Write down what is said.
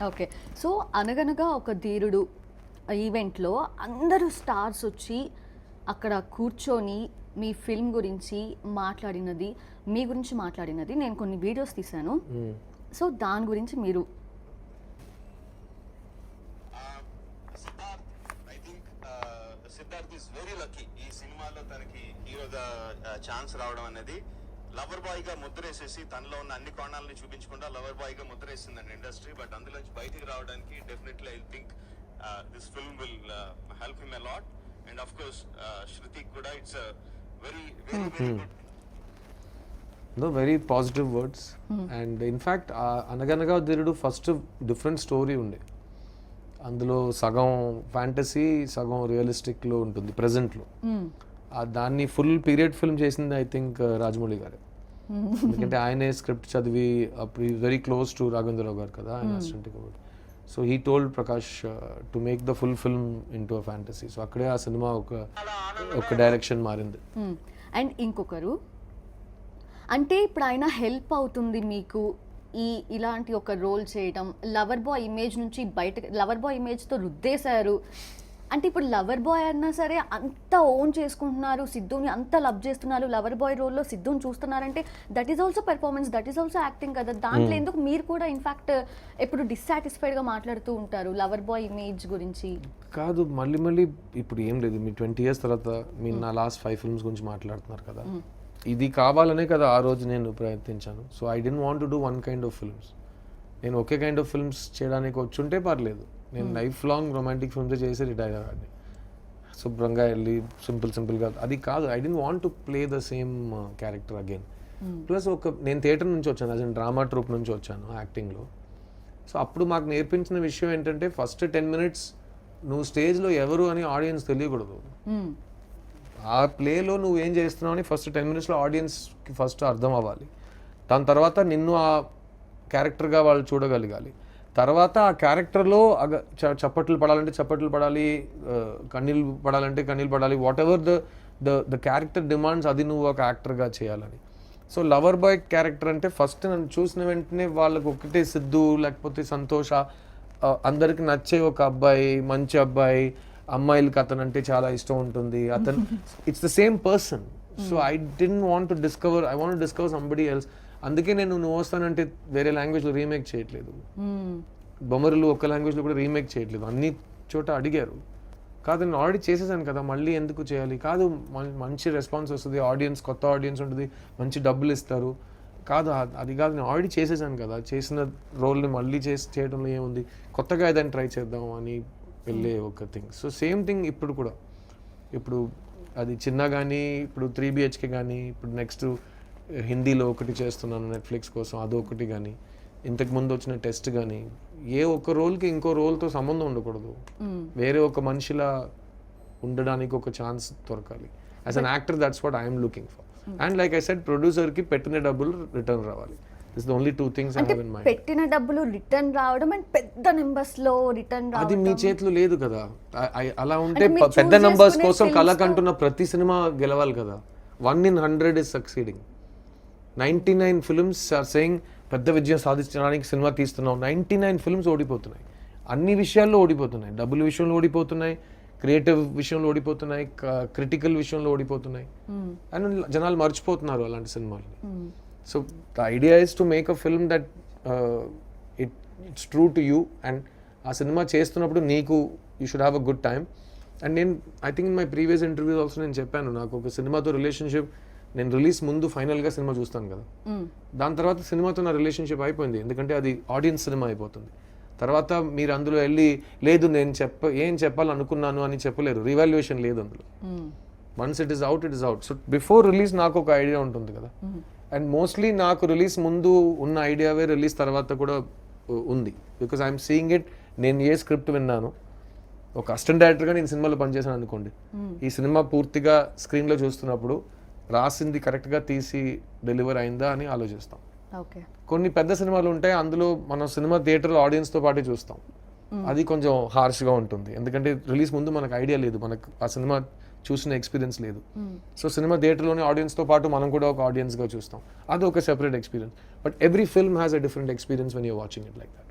Okay. So అనగనగా ఒక ధీరుడు ఈవెంట్లో అందరూ స్టార్స్ వచ్చి అక్కడ కూర్చొని మీ ఫిల్మ్ గురించి మాట్లాడినది, మీ గురించి మాట్లాడినది నేను కొన్ని వీడియోస్ తీశాను. సో దాని గురించి మీరు సిద్ధార్థ్ ఇస్ వెరీ లక్కీ ఈ సినిమాలో తనకి హీరోగా ఛాన్స్ రావడం అనేది. లవర్ బాయ్ గా ముద్రేసేసి తనలో ఉన్న అన్ని కోణాలను చూపించకుండా లవర్ బాయ్ గా ముద్రేసిందండి ఇండస్ట్రీ. బట్ అందులోంచి బయటికి రావడానికి definitely I think this film will help him a lot. And of course Shruti కూడా it's very very very good. No, very positive words. And in fact, అనగనగా ధీరుడు ఫస్ట్ డిఫరెంట్ స్టోరీ ఉండే. అందులో సగం ఫ్యాంటసీ సగం రియలిస్టిక్లో ఉంటుంది ప్రజెంట్లో. దాన్ని ఫుల్ పీరియడ్ ఫిల్మ్ చేసింది ఐ థింక్ రాజమౌళి గారే. ఎందుకంటే ఆయనే స్క్రిప్ట్ చదివి అప్పుడు వెరీ క్లోజ్ టు రాఘవేంద్రరావు గారు కదా ఆయన అసిస్టెంట్ కాబట్టి. So he told Prakash to make the full film in to a fantasy. So అక్కడే ఆ సినిమా ఒక డైరెక్షన్ మారింది. అండ్ ఇంకొకరు అంటే ఇప్పుడు ఆయన హెల్ప్ అవుతుంది మీకు ఇలాంటి ఒక రోల్ చేయడం. లవర్ బాయ్ ఇమేజ్ నుంచి బయట లవర్ బాయ్ ఇమేజ్తో రుద్దేశారు. అంటే ఇప్పుడు లవర్ బాయ్ అన్నా సరే అంత ఓన్ చేసుకుంటున్నారు, సిద్ధుని అంత లవ్ చేస్తున్నారు, లవర్ బాయ్ రోల్లో సిద్ధుని చూస్తున్నారంటే that is also performance, that is also acting కదా. దాంట్లో ఎందుకు మీరు కూడా ఇన్ఫాక్ట్ ఎప్పుడు డిస్సాటిస్ఫైడ్గా మాట్లాడుతూ ఉంటారు లవర్ బాయ్ ఇమేజ్ గురించి? కాదు, మళ్ళీ ఇప్పుడు ఏం లేదు. మీ 20 years తర్వాత మీరు నా లాస్ట్ 5 films గురించి మాట్లాడుతున్నారు కదా. ఇది కావాలనే కదా ఆ రోజు నేను ప్రయత్నించాను. So I don't want to do one kind of films. నేను ఒకే కైండ్ ఆఫ్ ఫిల్మ్స్ చేయడానికి వచ్చుంటే పర్లేదు. నేను లైఫ్ లాంగ్ రొమాంటిక్ ఫిల్మ్స్ చేసి రిటైర్ అయ్యాను. శుభ్రంగా వెళ్ళి సింపుల్గా అది కాదు. I don't want to play the same character again. Plus నేను థియేటర్ నుంచి వచ్చాను, అదే డ్రామా ట్రూప్ నుంచి వచ్చాను యాక్టింగ్లో. సో అప్పుడు మాకు నేర్పించిన విషయం ఏంటంటే ఫస్ట్ 10 minutes నువ్వు స్టేజ్లో ఎవరు అని ఆడియన్స్ తెలియకూడదు. ఆ ప్లేలో నువ్వు ఏం చేస్తున్నావు అని ఫస్ట్ 10 minutesలో ఆడియన్స్కి ఫస్ట్ అర్థం అవ్వాలి. దాని తర్వాత నిన్ను ఆ క్యారెక్టర్గా వాళ్ళు చూడగలగాలి. తర్వాత ఆ క్యారెక్టర్లో చప్పట్లు పడాలంటే చప్పట్లు పడాలి, కన్నీళ్ళు పడాలంటే కన్నీళ్ళు పడాలి. What ever the character demands అది నువ్వు ఒక యాక్టర్గా చేయాలని. సో లవర్ బాయ్ క్యారెక్టర్ అంటే ఫస్ట్ నన్ను చూసిన వెంటనే వాళ్ళకు ఒకటే సిద్ధు లేకపోతే సంతోష, అందరికి నచ్చే ఒక అబ్బాయి, మంచి అబ్బాయి, అమ్మాయిలకి అతను అంటే చాలా ఇష్టం ఉంటుంది. అతను it's the same person. So I don't want to discover, I want to discover somebody else. అందుకే నేను నువ్వు వస్తానంటే వేరే లాంగ్వేజ్లో రీమేక్ చేయట్లేదు. బొమ్మరులు ఒక లాంగ్వేజ్లో కూడా రీమేక్ చేయట్లేదు. అన్ని చోట అడిగారు. కాదు నేను ఆల్రెడీ చేసేసాను కదా, మళ్ళీ ఎందుకు చేయాలి? కాదు, మంచి రెస్పాన్స్ వస్తుంది, ఆడియన్స్ కొత్త ఆడియన్స్ ఉంటుంది, మంచి డబ్బులు ఇస్తారు. కాదు అది కాదు, నేను ఆల్రెడీ చేసేసాను కదా, చేసిన రోల్ని మళ్ళీ చేయడంలో ఏముంది, కొత్తగా ఏదైనా ట్రై చేద్దాం అని వెళ్ళే ఒక థింగ్. సో సేమ్ థింగ్ ఇప్పుడు కూడా. ఇప్పుడు అది చిన్న కానీ, ఇప్పుడు 3 BHK కానీ, ఇప్పుడు నెక్స్ట్ హిందీలో ఒకటి చేస్తున్నాను నెట్ఫ్లిక్స్ కోసం, అదొకటి కానీ, ఇంతకుముందు వచ్చిన టెస్ట్ కానీ, ఏ ఒక్క రోల్కి ఇంకో రోల్తో సంబంధం ఉండకూడదు. వేరే ఒక మనిషిలా ఉండడానికి ఒక ఛాన్స్ దొరకాలి. As an actor that's what I'm looking for. And like I said, ప్రొడ్యూసర్కి పెట్టిన డబ్బులు రిటర్న్ రావాలి. It's the only 2 things I have in mind. పెట్టిన డబ్బులు రిటర్న్ రావడం అండ్ పెద్ద నెంబర్స్ లో రిటర్న్ రావడం అది మీ చేతిలో లేదు కదా. అలా ఉంటే పెద్ద నంబర్స్ కోసం కలకంటున్న ప్రతి సినిమా గెలవాలి కదా. 1 in 100 is succeeding. 99 films are saying పెద్ద విజయం సాధించడానికి సినిమా తీస్తున్నాం. 99 films ఓడిపోతున్నాయి. అన్ని విషయాల్లో ఓడిపోతున్నాయి. డబ్బుల విషయంలో ఓడిపోతున్నాయి, క్రియేటివ్ విషయంలో ఓడిపోతున్నాయి, క్రిటికల్ విషయంలో ఓడిపోతున్నాయి. అండ్ జనాలు మర్చిపోతున్నారు అలాంటి సినిమాలు. So the idea is to make a film that it's true to you, and ఆ సినిమా చేస్తున్నప్పుడు నీకు you should have a good time. And నేను I think in my previous interviews also నేను చెప్పాను, నాకు ఒక సినిమాతో రిలేషన్షిప్, నేను రిలీజ్ ముందు ఫైనల్గా సినిమా చూస్తాను కదా, దాని తర్వాత సినిమాతో నా రిలేషన్షిప్ అయిపోయింది. ఎందుకంటే అది ఆడియన్స్ సినిమా అయిపోతుంది. తర్వాత మీరు అందులో వెళ్ళి లేదు నేను ఏం చెప్పాలనుకున్నాను అని చెప్పలేరు. రివాల్యుయేషన్ లేదు అందులో. Once it is out. So before release నాకు ఒక ఐడియా ఉంటుంది కదా. అండ్ మోస్ట్లీ నాకు రిలీజ్ ముందు ఉన్న ఐడియావే రిలీజ్ తర్వాత కూడా ఉంది. Because I'm seeing it. నేను ఏ స్క్రిప్ట్ విన్నాను, ఒక అసిస్టెంట్ డైరెక్టర్గా నేను సినిమాలో పనిచేశాను అనుకోండి, ఈ సినిమా పూర్తిగా స్క్రీన్లో చూస్తున్నప్పుడు రాసింది కరెక్ట్గా తీసి డెలివర్ అయిందా అని ఆలోచిస్తాం. కొన్ని పెద్ద సినిమాలు ఉంటాయి, అందులో మనం సినిమా థియేటర్లో ఆడియన్స్తో పాటు చూస్తాం. అది కొంచెం హార్ష్గా ఉంటుంది. ఎందుకంటే రిలీజ్ ముందు మనకు ఐడియా లేదు, మనకు ఆ సినిమా చూసిన ఎక్స్పీరియన్స్ లేదు. సో సినిమా థియేటర్లోనే ఆడియన్స్తో పాటు మనం కూడా ఒక ఆడియన్స్గా చూస్తాం. అది ఒక separate experience. But every film has a different experience when you're watching it like that.